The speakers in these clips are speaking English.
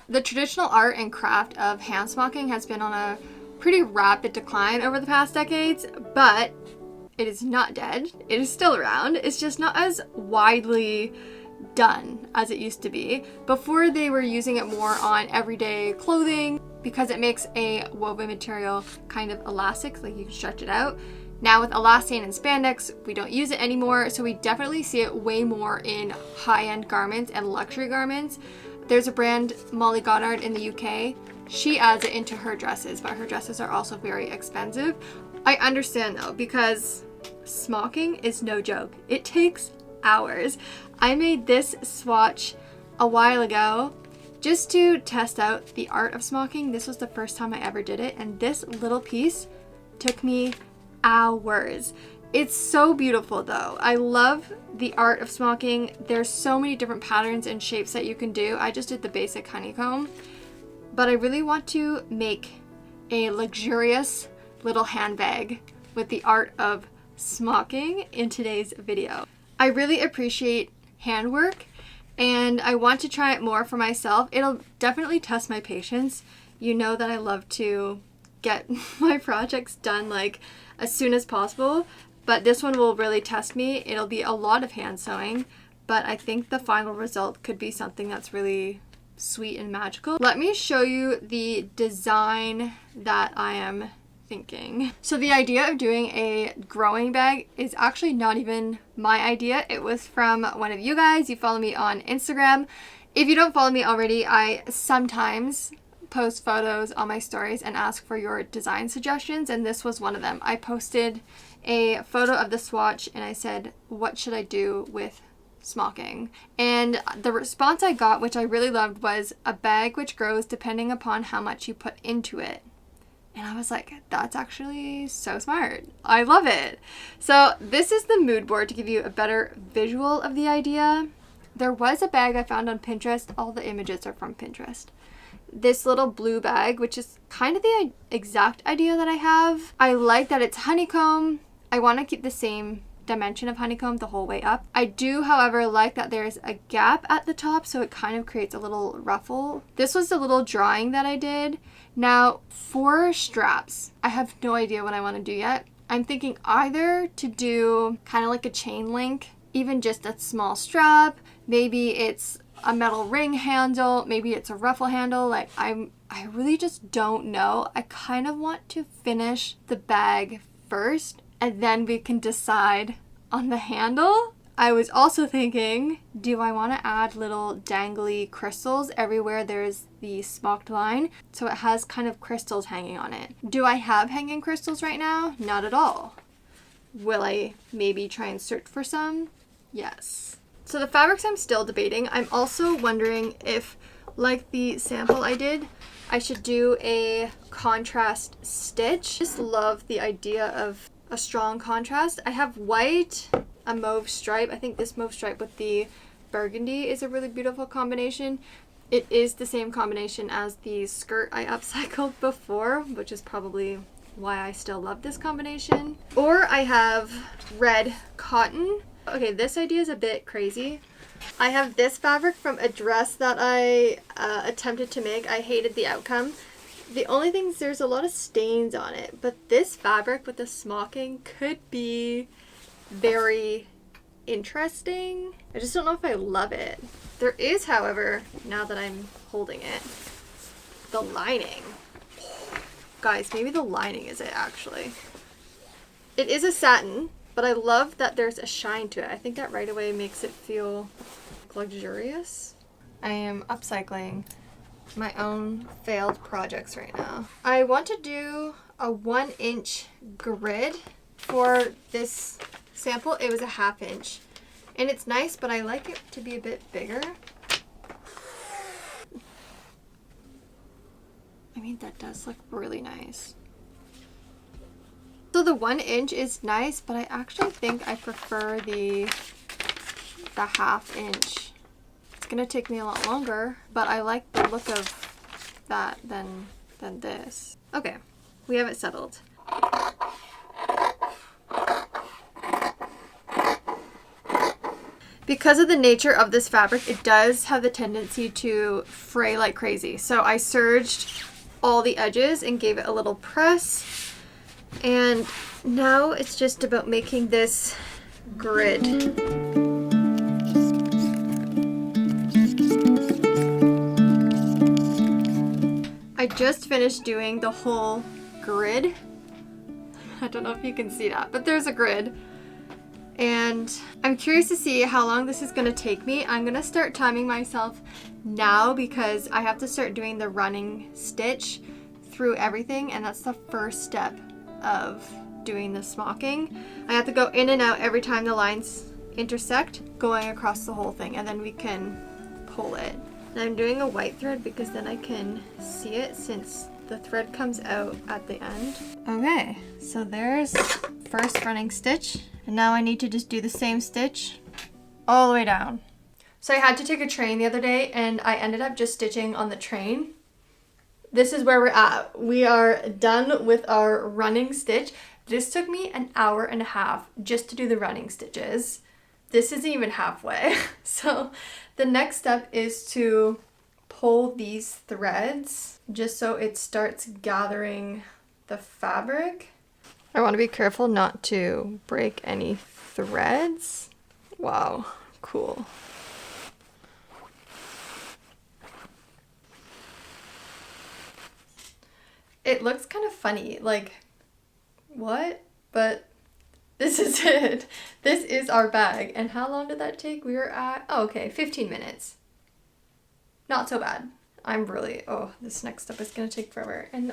The traditional art and craft of hand smocking has been on a pretty rapid decline over the past decades, but it is not dead. It is still around. It's just not as widely done as it used to be. Before, they were using it more on everyday clothing because it makes a woven material kind of elastic, like you can stretch it out. Now with elastane and spandex, we don't use it anymore, so we definitely see it way more in high-end garments and luxury garments. There's a brand, Molly Goddard, in the UK. She adds it into her dresses, but her dresses are also very expensive. I understand though, because smocking is no joke. It takes hours. I made this swatch a while ago just to test out the art of smocking. This was the first time I ever did it, and this little piece took me hours. It's so beautiful though. I love the art of smocking. There's so many different patterns and shapes that you can do. I just did the basic honeycomb, but I really want to make a luxurious little handbag with the art of smocking in today's video. I really appreciate handwork and I want to try it more for myself. It'll definitely test my patience. You know that I love to get my projects done like as soon as possible, but this one will really test me. It'll be a lot of hand sewing, but I think the final result could be something that's really sweet and magical. Let me show you the design that I am thinking. So the idea of doing a growing bag is actually not even my idea. It was from one of you guys. You follow me on Instagram. If you don't follow me already, I sometimes post photos on my stories and ask for your design suggestions, and this was one of them. I posted a photo of the swatch and I said, what should I do with smocking? And the response I got, which I really loved, was a bag which grows depending upon how much you put into it. And I was like, that's actually so smart. I love it. So this is the mood board to give you a better visual of the idea. There was a bag I found on Pinterest. All the images are from Pinterest. This little blue bag, which is kind of the exact idea that I have. I like that it's honeycomb. I want to keep the same dimension of honeycomb the whole way up. I do, however, like that there's a gap at the top, so it kind of creates a little ruffle. This was the little drawing that I did. Now, for straps, I have no idea what I want to do yet. I'm thinking either to do kind of like a chain link, even just a small strap. Maybe it's a metal ring handle, maybe it's a ruffle handle. Like I really just don't know. I kind of want to finish the bag first and then we can decide on the handle. I was also thinking, do I want to add little dangly crystals everywhere there's the smocked line? So it has kind of crystals hanging on it. Do I have hanging crystals right now? Not at all. Will I maybe try and search for some? Yes. So the fabrics I'm still debating. I'm also wondering if, like the sample I did, I should do a contrast stitch. Just love the idea of a strong contrast. I have white, a mauve stripe. I think this mauve stripe with the burgundy is a really beautiful combination. It is the same combination as the skirt I upcycled before, which is probably why I still love this combination. Or I have red cotton. Okay, this idea is a bit crazy. I have this fabric from a dress that I attempted to make. I hated the outcome. The only thing is there's a lot of stains on it, but this fabric with the smocking could be very interesting. I just don't know if I love it. There is, however, now that I'm holding it, the lining. Guys, maybe the lining is it actually. It is a satin, but I love that there's a shine to it. I think that right away makes it feel luxurious. I am upcycling my own failed projects right now. I want to do a 1-inch grid for this sample. It was a 1/2 inch. And it's nice, but I like it to be a bit bigger. I mean, that does look really nice. So the 1 inch is nice, but I actually think I prefer the 1/2 inch. It's gonna take me a lot longer, but I like the look of that than this. Okay, we have it settled. Because of the nature of this fabric, it does have the tendency to fray like crazy. So I serged all the edges and gave it a little press. And now it's just about making this grid. I just finished doing the whole grid. I don't know if you can see that, but there's a grid. And I'm curious to see how long this is going to take me. I'm going to start timing myself now because I have to start doing the running stitch through everything, and that's the first step of doing the smocking. I have to go in and out every time the lines intersect, going across the whole thing, and then we can pull it. And I'm doing a white thread because then I can see it since the thread comes out at the end. Okay, so there's first running stitch. And now I need to just do the same stitch all the way down. So I had to take a train the other day and I ended up just stitching on the train. This is where we're at. We are done with our running stitch. This took me an hour and a half just to do the running stitches. This isn't even halfway. So the next step is to pull these threads just so it starts gathering the fabric. I want to be careful not to break any threads. Wow, cool. It looks kind of funny, like, what? But this is it. This is our bag. And how long did that take? We were at, oh, okay, 15 minutes. Not so bad. I'm really, oh, this next step is going to take forever. And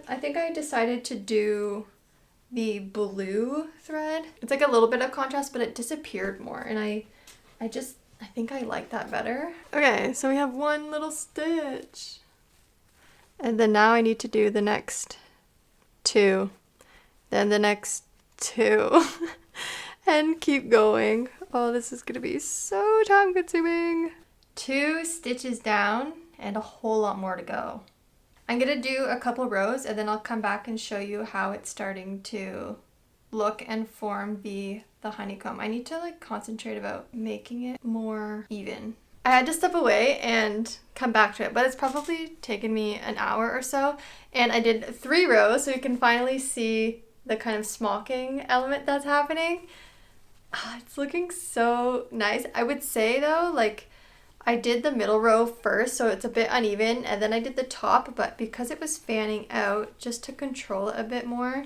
I think I decided to do the blue thread. It's like a little bit of contrast, but it disappeared more, and I think I like that better. Okay, so we have one little stitch, and then now I need to do the next two, then the next two, and keep going. Oh, this is gonna be so time consuming. 2 stitches down and a whole lot more to go. I'm gonna do a couple rows and then I'll come back and show you how it's starting to look and form the honeycomb. I need to like concentrate about making it more even. I had to step away and come back to it, but it's probably taken me an hour or so. And I did 3 rows so you can finally see the kind of smocking element that's happening. It's looking so nice. I would say though, like, I did the middle row first, so it's a bit uneven, and then I did the top, but because it was fanning out, just to control it a bit more,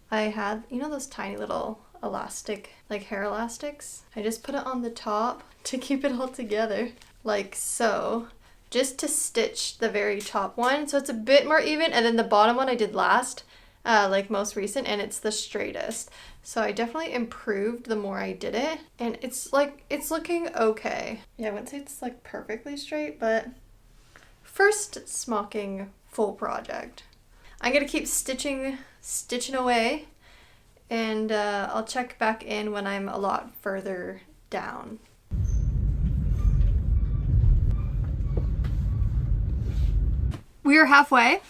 I had, you know those tiny little elastic, like hair elastics? I just put it on the top to keep it all together, like so, just to stitch the very top one, so it's a bit more even, and then the bottom one I did last, like most recent, and it's the straightest. So I definitely improved the more I did it, and it's looking okay. Yeah, I wouldn't say it's like perfectly straight, but first smocking full project. I'm gonna keep stitching away, and I'll check back in when I'm a lot further down. We are halfway.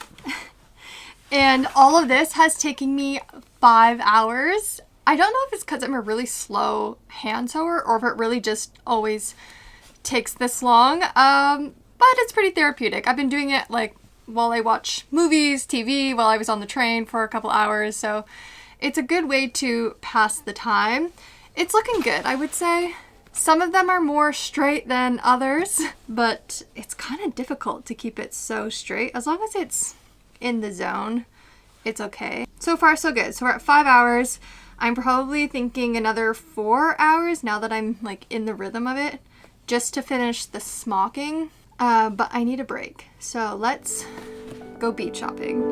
And all of this has taken me 5 hours. I don't know if it's because I'm a really slow hand sewer or if it really just always takes this long, but it's pretty therapeutic. I've been doing it like while I watch movies, TV, while I was on the train for a couple hours, so it's a good way to pass the time. It's looking good, I would say. Some of them are more straight than others, but it's kind of difficult to keep it so straight. As long as it's in the zone, it's okay. So far so good. So we're at 5 hours. I'm probably thinking another 4 hours now that I'm like in the rhythm of it, just to finish the smocking, but I need a break. So let's go beach shopping.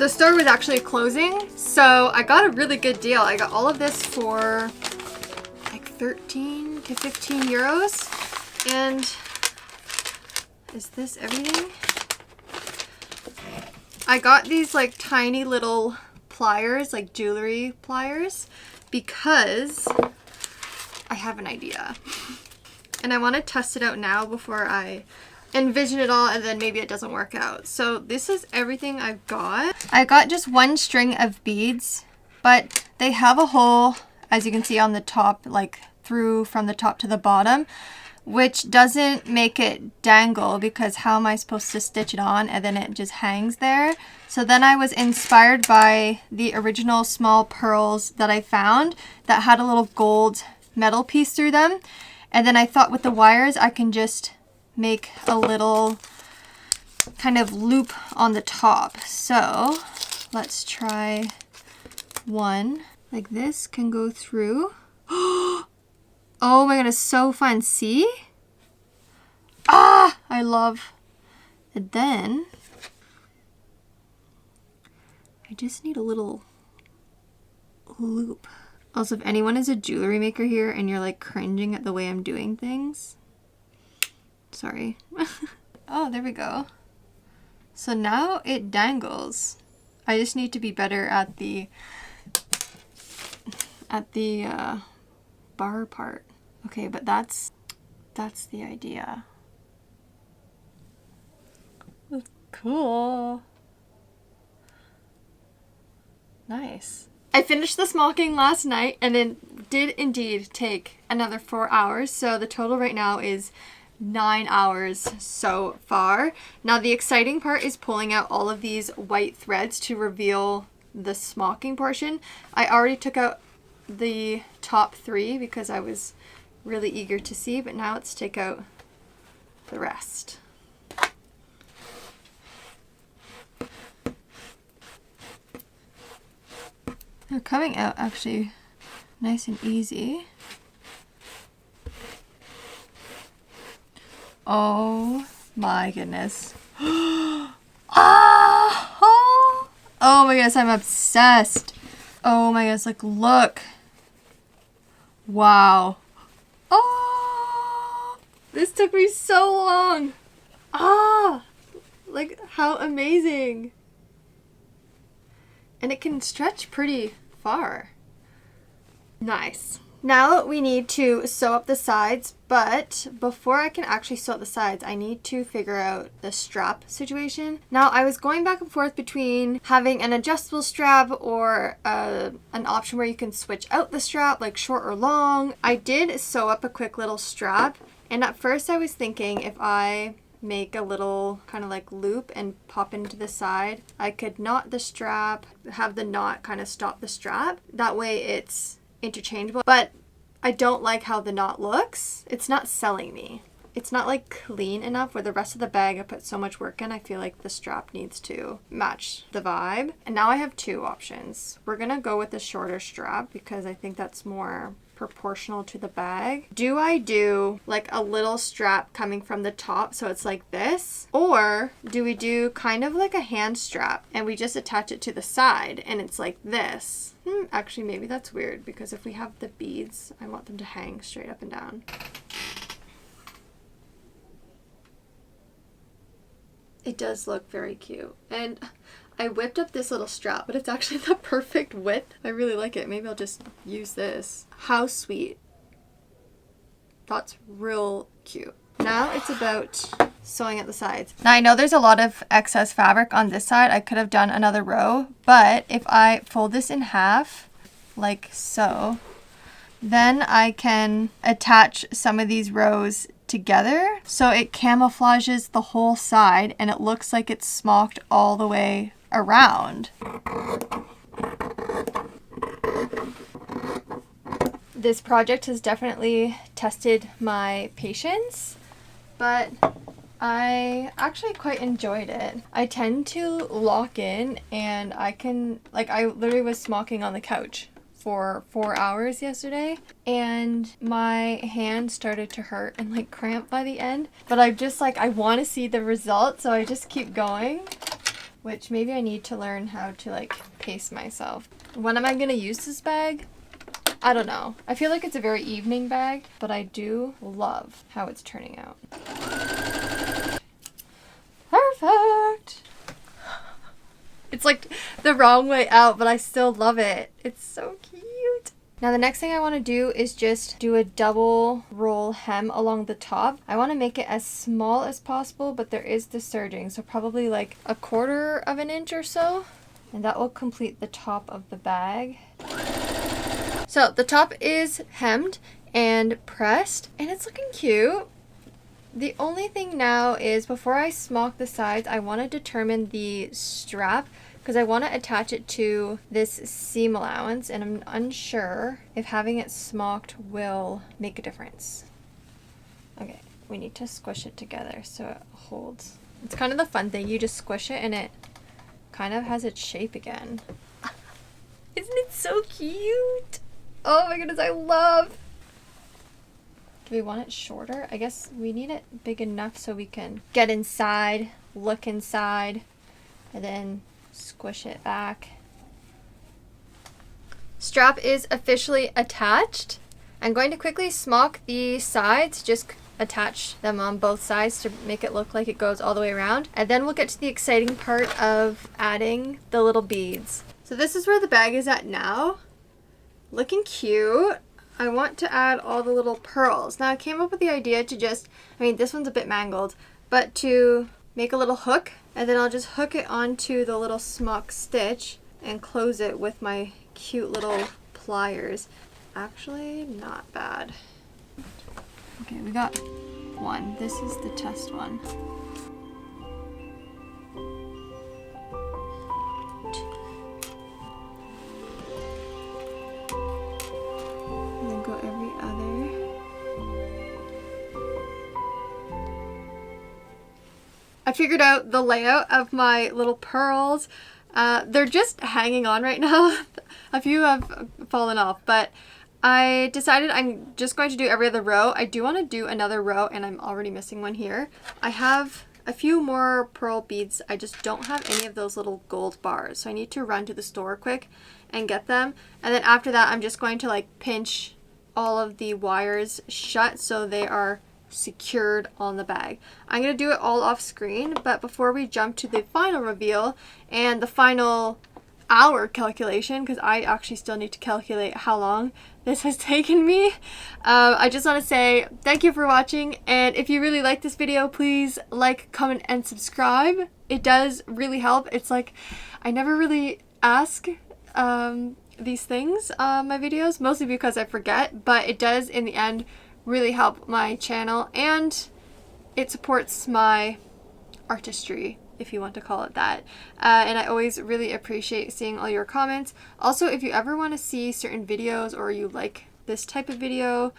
the store was actually closing, so I got a really good deal. I got all of this for like 13 to 15 euros. And is this everything? I got these like tiny little pliers, like jewelry pliers, because I have an idea. And I want to test it out now before I envision it all and then maybe it doesn't work out. So this is everything I've got. I got just one string of beads, but they have a hole, as you can see on the top, like through from the top to the bottom, which doesn't make it dangle, because how am I supposed to stitch it on and then it just hangs there? So then I was inspired by the original small pearls that I found that had a little gold metal piece through them. And then I thought with the wires I can just make a little kind of loop on the top. So let's try one. Like this can go through. Oh my god, it's so fun. See? Ah, I love it. Then I just need a little loop. Also, if anyone is a jewelry maker here and you're like cringing at the way I'm doing things, sorry. Oh, there we go. So now it dangles. I just need to be better at the bar part. Okay, but that's the idea. That's cool. Nice. I finished the smocking last night and it did indeed take another 4 hours. So the total right now is 9 hours so far. Now the exciting part is pulling out all of these white threads to reveal the smocking portion. I already took out the top 3 because I was really eager to see, but now let's take out the rest. They're coming out actually nice and easy. Oh my goodness. Ah! Oh my goodness, I'm obsessed. Oh my goodness, like look. Wow. Oh, this took me so long. Ah, like how amazing. And it can stretch pretty far. Nice. Now we need to sew up the sides, but before I can actually sew up the sides, I need to figure out the strap situation. Now I was going back and forth between having an adjustable strap or an option where you can switch out the strap, like short or long. I did sew up a quick little strap, and at first I was thinking if I make a little kind of like loop and pop into the side, I could knot the strap, have the knot kind of stop the strap. That way it's interchangeable, but I don't like how the knot looks. It's not selling me. It's not like clean enough where the rest of the bag I put so much work in. I feel like the strap needs to match the vibe. And now I have 2 options. We're gonna go with the shorter strap because I think that's more proportional to the bag. Do I do like a little strap coming from the top so it's like this, or do we do kind of like a hand strap and we just attach it to the side and it's like this? Actually maybe that's weird because if we have the beads I want them to hang straight up and down. It does look very cute, and I whipped up this little strap, but it's actually the perfect width. I really like it. Maybe I'll just use this. How sweet. That's real cute. Now it's about sewing at the sides. Now I know there's a lot of excess fabric on this side. I could have done another row, but if I fold this in half, like so, then I can attach some of these rows together so it camouflages the whole side and it looks like it's smocked all the way around. This project has definitely tested my patience, but I actually quite enjoyed it. I tend to lock in and I literally was smocking on the couch for 4 hours yesterday and my hand started to hurt and like cramp by the end, but I'm just like, I want to see the result, so I just keep going. which maybe I need to learn how to like pace myself. When am I gonna use this bag? I don't know. I feel like it's a very evening bag, but I do love how it's turning out. Perfect! It's like the wrong way out, but I still love it. It's so cute. Now the next thing I want to do is just do a double roll hem along the top. I want to make it as small as possible, but there is the serging, so probably like 1/4 of an inch or so. And that will complete the top of the bag. So the top is hemmed and pressed, and it's looking cute. The only thing now is before I smock the sides, I want to determine the strap because I want to attach it to this seam allowance, and I'm unsure if having it smocked will make a difference. Okay, we need to squish it together so it holds. It's kind of the fun thing. You just squish it and it kind of has its shape again. Isn't it so cute? Oh my goodness, I love. Do we want it shorter? I guess we need it big enough so we can get inside, look inside, and then squish it back. Strap is officially attached. I'm going to quickly smock the sides, just attach them on both sides to make it look like it goes all the way around. And then we'll get to the exciting part of adding the little beads. So this is where the bag is at now. Looking cute. I want to add all the little pearls. Now I came up with the idea to just, I mean this one's a bit mangled, but to make a little hook, and then I'll just hook it onto the little smock stitch and close it with my cute little pliers. Actually, not bad. Okay, we got one. This is the test one. And then go every other. I figured out the layout of my little pearls. They're just hanging on right now. A few have fallen off, but I decided I'm just going to do every other row. I do want to do another row, and I'm already missing one here. I have a few more pearl beads. I just don't have any of those little gold bars, so I need to run to the store quick and get them. And then after that, I'm just going to like pinch all of the wires shut so they are secured on the bag. I'm going to do it all off screen, but before we jump to the final reveal and the final hour calculation, because I actually still need to calculate how long this has taken me, I just want to say thank you for watching, and if you really like this video, please like, comment, and subscribe. It does really help. It's like I never really ask these things on my videos, mostly because I forget, but it does in the end really help my channel, and it supports my artistry, if you want to call it that. And I always really appreciate seeing all your comments. Also, if you ever want to see certain videos or you like this type of video,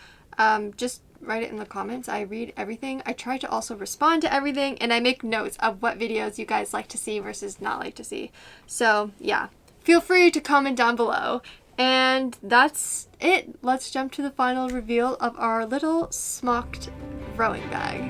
just write it in the comments. I read everything. I try to also respond to everything, and I make notes of what videos you guys like to see versus not like to see. So yeah, feel free to comment down below. And that's it. Let's jump to the final reveal of our little smocked rowing bag.